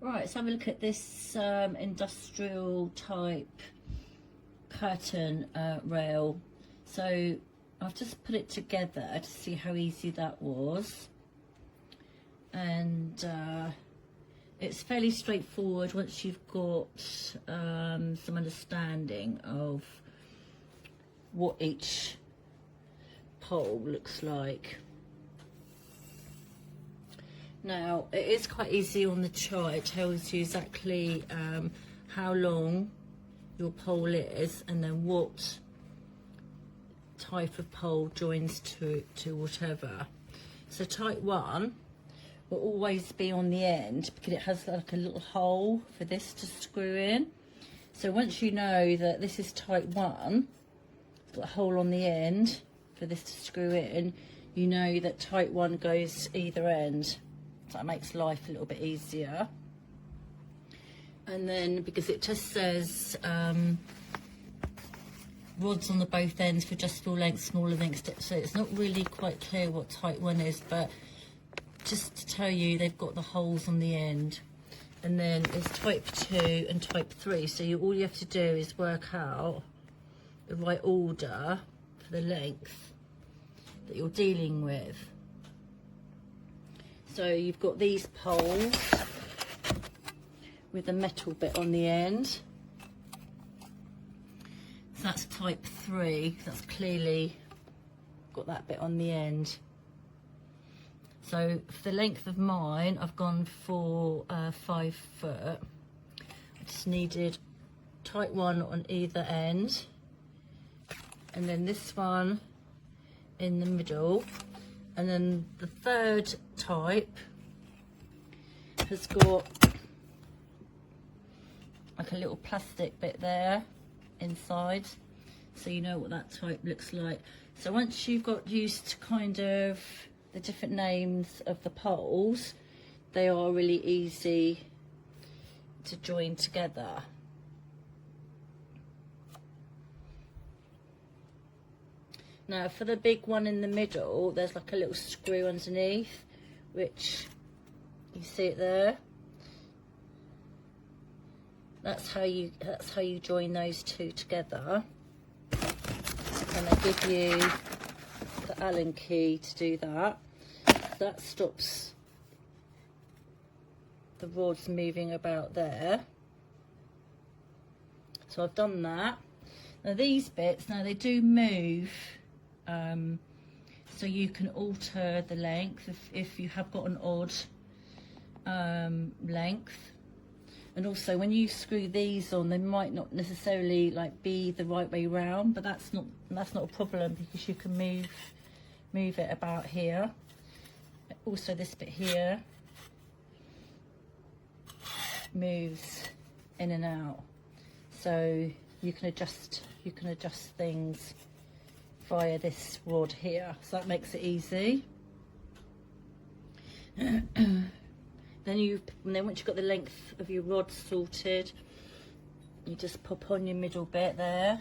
Right, let's have a look at this industrial type curtain rail. So I've just put it together to see how easy that was, and it's fairly straightforward once you've got some understanding of what each pole looks like. Now, it is quite easy on the chart. It tells you exactly how long your pole is and then what type of pole joins to whatever. So type 1 will always be on the end because it has like a little hole for this to screw in. So once you know that this is type 1, it's got a hole on the end for this to screw in, you know that type 1 goes either end. So that makes life a little bit easier. And then because it just says rods on the both ends for adjustable length, smaller lengths, so it's not really quite clear what type 1 is, but just to tell you, they've got the holes on the end. And then there's type 2 and type 3, so all you have to do is work out the right order for the length that you're dealing with. So you've got these poles with a metal bit on the end. So that's type 3, that's clearly got that bit on the end. So for the length of mine, I've gone for 5 foot. I just needed type 1 on either end, and then this one in the middle. And then the third type has got like a little plastic bit there inside, so you know what that type looks like. So once you've got used to kind of the different names of the poles, they are really easy to join together. Now for the big one in the middle, there's like a little screw underneath, which you see it there. That's how you join those two together. And they give you the Allen key to do that. That stops the rods moving about there. So I've done that. Now these bits, now they do move. So you can alter the length if you have got an odd length, and also when you screw these on, they might not necessarily like be the right way round, but that's not a problem because you can move it about here. Also this bit here moves in and out, so you can adjust things via this rod here, so that makes it easy. Then once you've got the length of your rod sorted, you just pop on your middle bit there,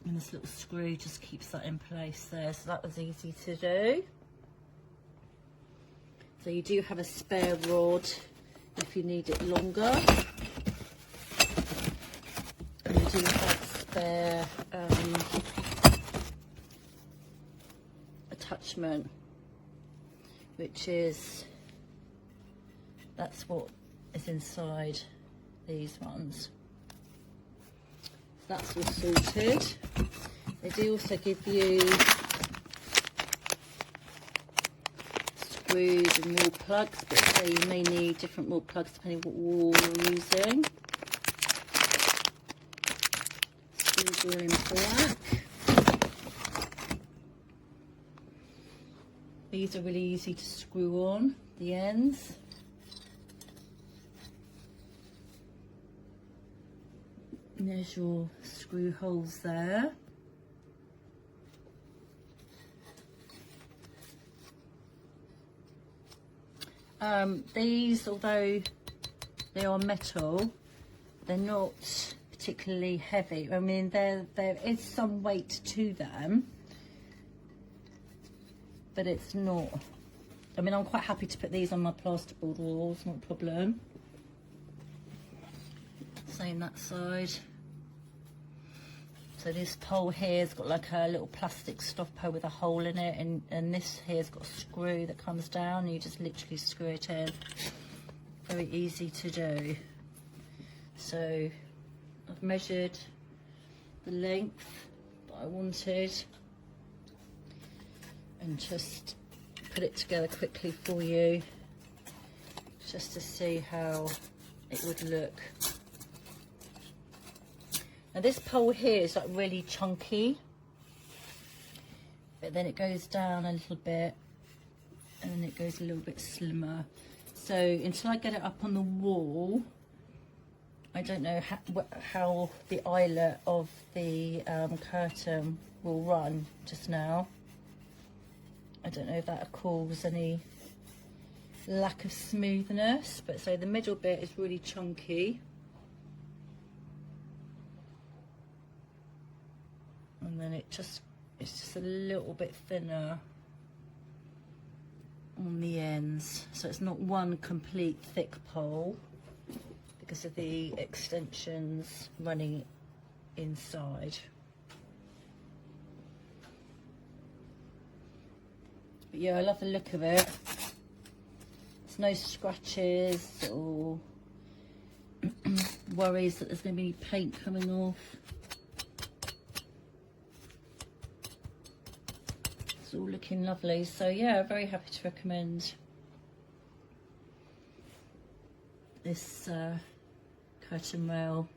and this little screw just keeps that in place there, so that was easy to do. So you do have a spare rod if you need it longer. You do have spare attachment, which is, that's what is inside these ones. So that's all sorted. They do also give you screws and wall plugs, but so you may need different wall plugs depending what wall you're using. Screws are in black. These are really easy to screw on the ends. And there's your screw holes there. These, although they are metal, they're not particularly heavy. I mean, there is some weight to them, but it's not I mean, I'm quite happy to put these on my plasterboard walls, not a problem. Same that side. So this pole here's got like a little plastic stopper with a hole in it, and this here's got a screw that comes down, and you just literally screw it in. Very easy to do. So I've measured the length that I wanted and just put it together quickly for you, just to see how it would look. Now this pole here is like really chunky, but then it goes down a little bit and then it goes a little bit slimmer. So until I get it up on the wall, I don't know how the eyelet of the curtain will run just now. I don't know if that will cause any lack of smoothness, but so the middle bit is really chunky. And then it's just a little bit thinner on the ends. So it's not one complete thick pole because of the extensions running inside. But yeah, I love the look of it. There's no scratches or worries that there's going to be paint coming off. It's all looking lovely. So yeah, very happy to recommend this curtain rail.